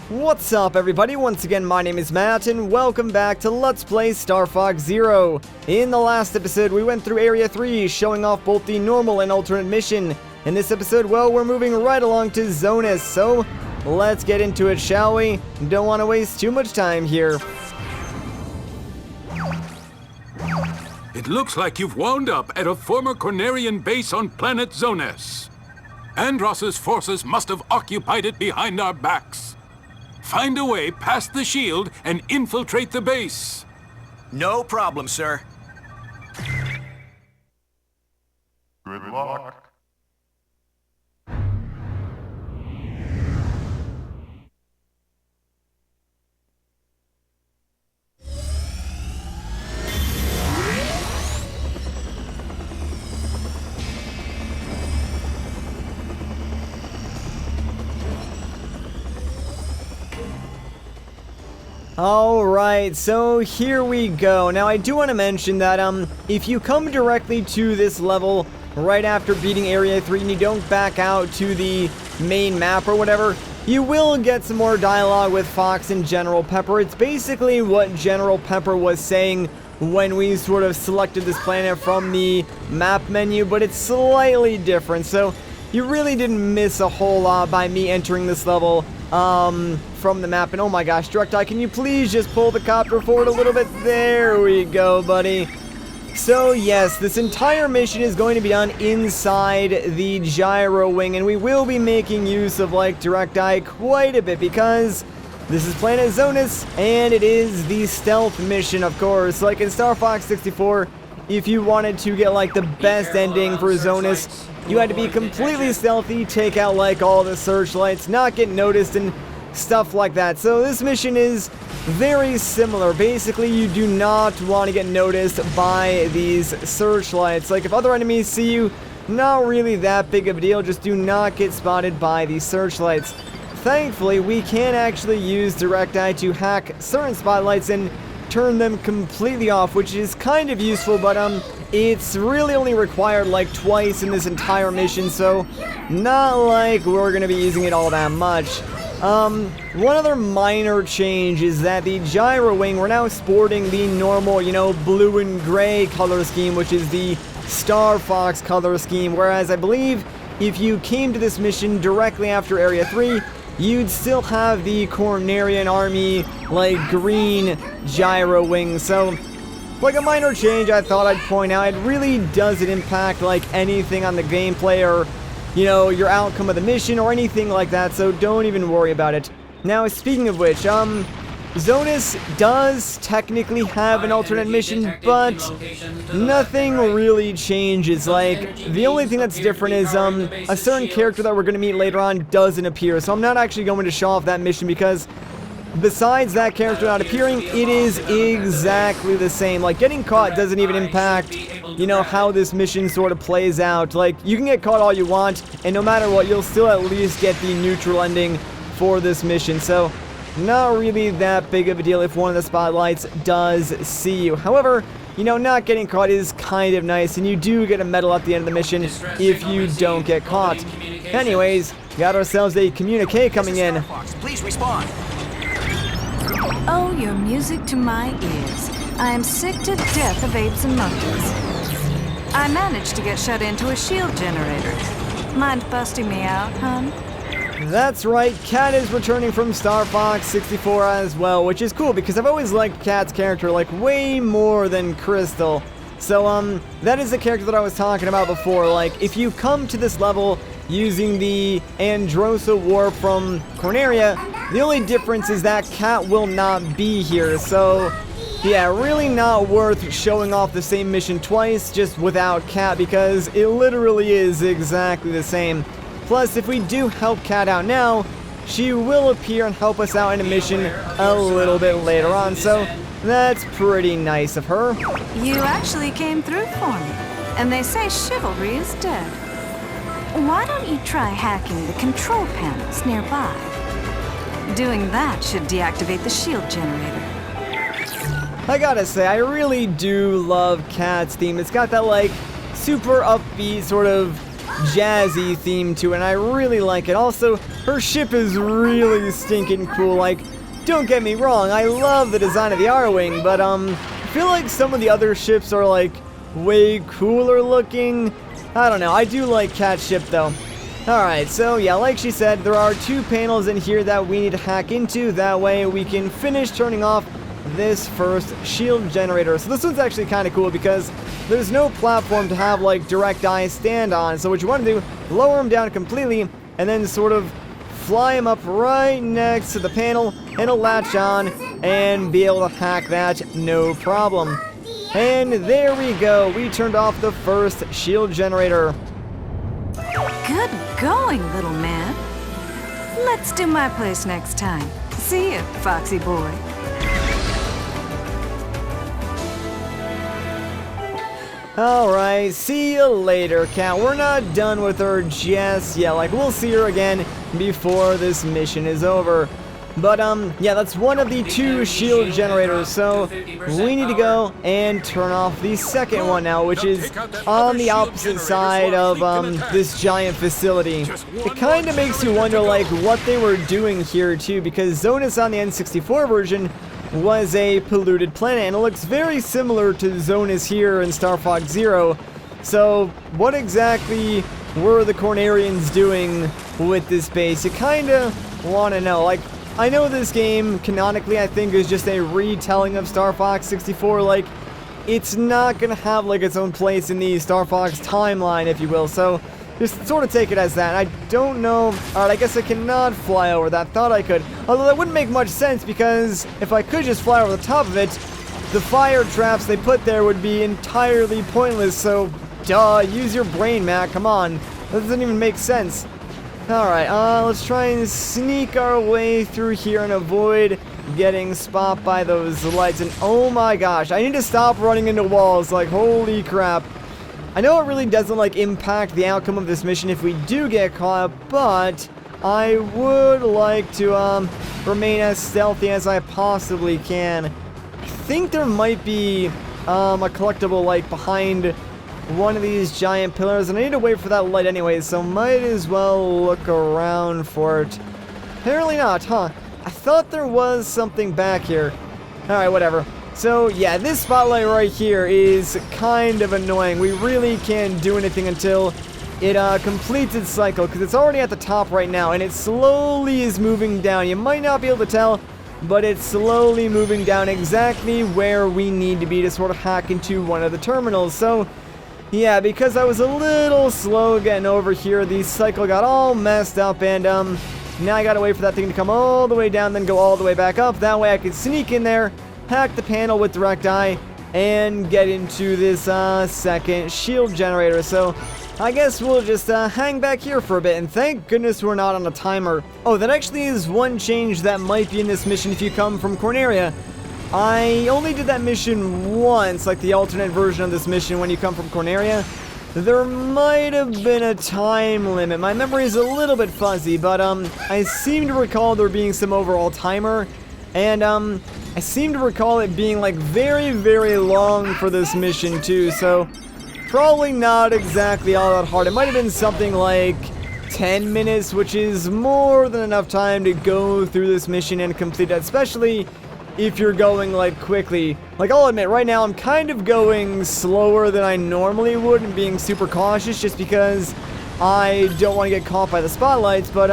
What's up, everybody? Once again, my name is Matt, and welcome back to Let's Play Star Fox Zero. In the last episode, we went through Area 3, showing off both the normal and alternate mission. In this episode, well, we're moving right along to Zonus, so let's get into it, shall we? Don't want to waste too much time here. It looks like you've wound up at a former Cornerian base on planet Zonus. Andross's forces must have occupied it behind our backs. Find a way past the shield and infiltrate the base. No problem, sir. Good luck. Alright, so here we go. Now, I do want to mention that, if you come directly to this level right after beating Area 3 and you don't back out to the main map or whatever, you will get some more dialogue with Fox and General Pepper. It's basically what General Pepper was saying when we sort of selected this planet from the map menu, but it's slightly different, so you really didn't miss a whole lot by me entering this level from the map. And oh my gosh, Direct Eye, can you please just pull the copter forward a little bit? There we go, buddy. So yes, this entire mission is going to be done inside the gyro wing, and we will be making use of, like, Direct Eye quite a bit because this is planet Zonus, and it is the stealth mission, of course. Like in Star Fox 64, if you wanted to get, like, the best ending for Zonus, you had to be completely stealthy, take out, like, all the searchlights, not get noticed, and stuff like that. So this mission is very similar. Basically, you do not want to get noticed by these searchlights. Like, if other enemies see you, not really that big of a deal. Just do not get spotted by these searchlights. Thankfully, we can actually use Direct Eye to hack certain spotlights and turn them completely off, which is kind of useful, but it's really only required like twice in this entire mission, so not like we're gonna be using it all that much. One other minor change is that the gyro wing, we're now sporting the normal, you know, blue and gray color scheme, which is the Star Fox color scheme, whereas I believe if you came to this mission directly after Area 3, you'd still have the Cornerian army, like, green gyro wing. So, like, a minor change I thought I'd point out. It really doesn't impact, like, anything on the gameplay or, you know, your outcome of the mission or anything like that, so don't even worry about it. Now, speaking of which, Zonus does technically have an alternate mission, but nothing really changes. Like, the only thing that's different is, a certain character that we're going to meet later on doesn't appear, so I'm not actually going to show off that mission because besides that character not appearing, it is exactly the same. Like, getting caught doesn't even impact, you know, how this mission sort of plays out. Like, you can get caught all you want, and no matter what, you'll still at least get the neutral ending for this mission. So, not really that big of a deal if one of the spotlights does see you. However, you know, not getting caught is kind of nice, and you do get a medal at the end of the mission if you don't get caught. Anyways, got ourselves a communique coming in. Please respond. Oh, your music to my ears. I am sick to death of apes and monkeys. I managed to get shut into a shield generator. Mind busting me out, hon? That's right, Cat is returning from Star Fox 64 as well, which is cool because I've always liked Cat's character, like, way more than Crystal. So, that is the character that I was talking about before. Like, if you come to this level using the Androssa Warp from Corneria, the only difference is that Cat will not be here, so yeah, really not worth showing off the same mission twice just without Cat because it literally is exactly the same. Plus, if we do help Cat out now, she will appear and help us out in a mission a little bit later on, so that's pretty nice of her. You actually came through for me, and they say chivalry is dead. Why don't you try hacking the control panels nearby? Doing that should deactivate the shield generator. I gotta say, I really do love Cat's theme. It's got that, like, super upbeat sort of jazzy theme to it, and I really like it. Also, her ship is really stinking cool. Like, don't get me wrong, I love the design of the R-Wing, but I feel like some of the other ships are like way cooler looking. I don't know, I do like Kat's ship though. Alright, so yeah, like she said, there are 2 panels in here that we need to hack into. That way we can finish turning off this first shield generator. So this one's actually kind of cool because there's no platform to have like direct eye stand on. So what you want to do, lower them down completely and then sort of fly them up right next to the panel, and it'll latch on and be able to hack that no problem. And there we go, we turned off the first shield generator. Good going, little man. Let's do my place next time. See ya, Foxy boy. Alright, see you later, Cat. We're not done with her just yet. Like, we'll see her again before this mission is over. But, yeah, that's one of the 2 shield generators, so we need to go and turn off the second one now, which is on the opposite side of, this giant facility. It kind of makes you wonder, like, what they were doing here, too, because Zonus on the N64 version was a polluted planet, and it looks very similar to Zonus here in Star Fox Zero. So, what exactly were the Cornerians doing with this base? You kind of want to know. Like, I know this game, canonically, I think, is just a retelling of Star Fox 64. Like, it's not going to have, like, its own place in the Star Fox timeline, if you will. So, just sort of take it as that. I don't know. Alright, I guess I cannot fly over that. Thought I could. Although that wouldn't make much sense, because if I could just fly over the top of it, the fire traps they put there would be entirely pointless. So, duh, use your brain, Matt. Come on. That doesn't even make sense. Alright, let's try and sneak our way through here and avoid getting spotted by those lights. And oh my gosh, I need to stop running into walls. Like, holy crap. I know it really doesn't, like, impact the outcome of this mission if we do get caught, but I would like to, remain as stealthy as I possibly can. I think there might be, a collectible, like, behind one of these giant pillars, and I need to wait for that light anyway, so might as well look around for it. Apparently not, huh? I thought there was something back here. Alright, whatever. So, yeah, this spotlight right here is kind of annoying. We really can't do anything until it completes its cycle, because it's already at the top right now, and it slowly is moving down. You might not be able to tell, but it's slowly moving down exactly where we need to be to sort of hack into one of the terminals. So, yeah, because I was a little slow getting over here, the cycle got all messed up, and now I gotta wait for that thing to come all the way down, then go all the way back up. That way I can sneak in there, hack the panel with direct eye, and get into this second shield generator. So I guess we'll just hang back here for a bit, and thank goodness we're not on a timer. Oh, that actually is one change that might be in this mission if you come from Corneria. I only did that mission once, like the alternate version of this mission when you come from Corneria. There might have been a time limit. My memory is a little bit fuzzy, but I seem to recall there being some overall timer, and I seem to recall it being like very, very long for this mission too, so probably not exactly all that hard. It might have been something like 10 minutes, which is more than enough time to go through this mission and complete it, especially if you're going like quickly. Like, I'll admit, right now I'm kind of going slower than I normally would and being super cautious just because I don't want to get caught by the spotlights, but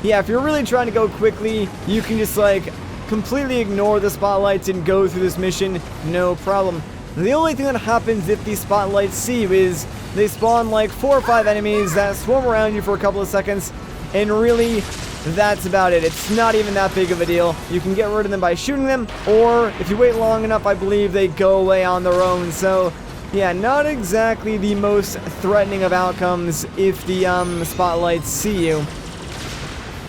yeah, if you're really trying to go quickly, you can just like completely ignore the spotlights and go through this mission, no problem. The only thing that happens if these spotlights see you is they spawn like 4 or 5 enemies that swarm around you for a couple of seconds, and really, that's about it. It's not even that big of a deal. You can get rid of them by shooting them, or if you wait long enough, I believe they go away on their own. So, yeah, not exactly the most threatening of outcomes if the spotlights see you.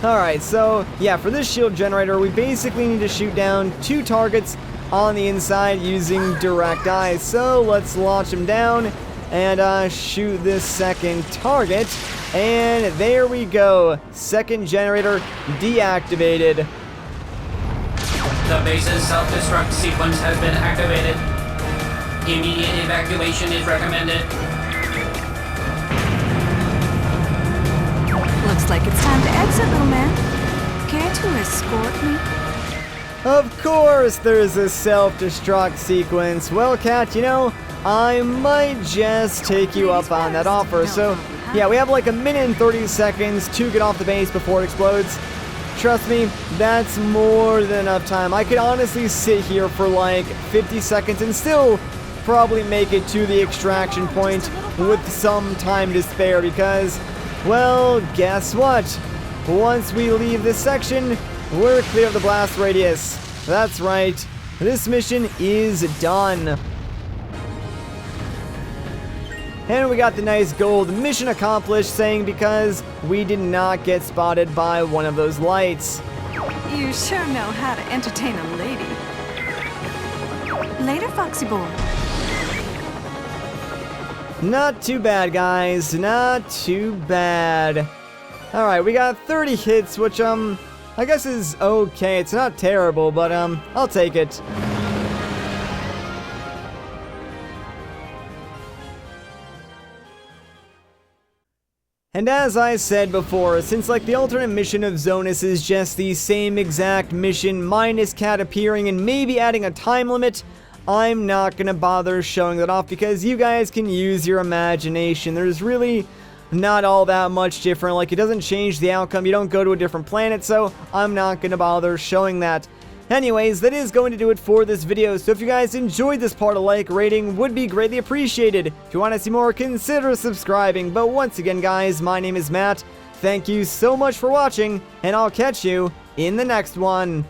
Alright, so, yeah, for this shield generator, we basically need to shoot down 2 targets on the inside using direct eye. So, let's launch them down and shoot this second target. And there we go. Second generator deactivated. The base's self-destruct sequence has been activated. Immediate evacuation is recommended. Looks like it's time to exit, little man. Care to escort me? Of course there's a self-destruct sequence. Well, Cat, you know, I might just take you up on that offer. So, yeah, we have like a minute and 30 seconds to get off the base before it explodes. Trust me, that's more than enough time. I could honestly sit here for like 50 seconds and still probably make it to the extraction point with some time to spare because, well, guess what? Once we leave this section, we're clear of the blast radius. That's right, this mission is done. And we got the nice gold mission accomplished saying because we did not get spotted by one of those lights. You sure know how to entertain a lady. Later, Foxy boy. Not too bad, guys. Not too bad. Alright, we got 30 hits, which, I guess is okay. It's not terrible, but, I'll take it. And as I said before, since like the alternate mission of Zonus is just the same exact mission minus Cat appearing and maybe adding a time limit, I'm not gonna bother showing that off because you guys can use your imagination. There's really not all that much different. Like, it doesn't change the outcome. You don't go to a different planet, so I'm not gonna bother showing that. Anyways, that is going to do it for this video, so if you guys enjoyed this part, a like rating would be greatly appreciated. If you want to see more, consider subscribing. But once again, guys, my name is Matt. Thank you so much for watching, and I'll catch you in the next one.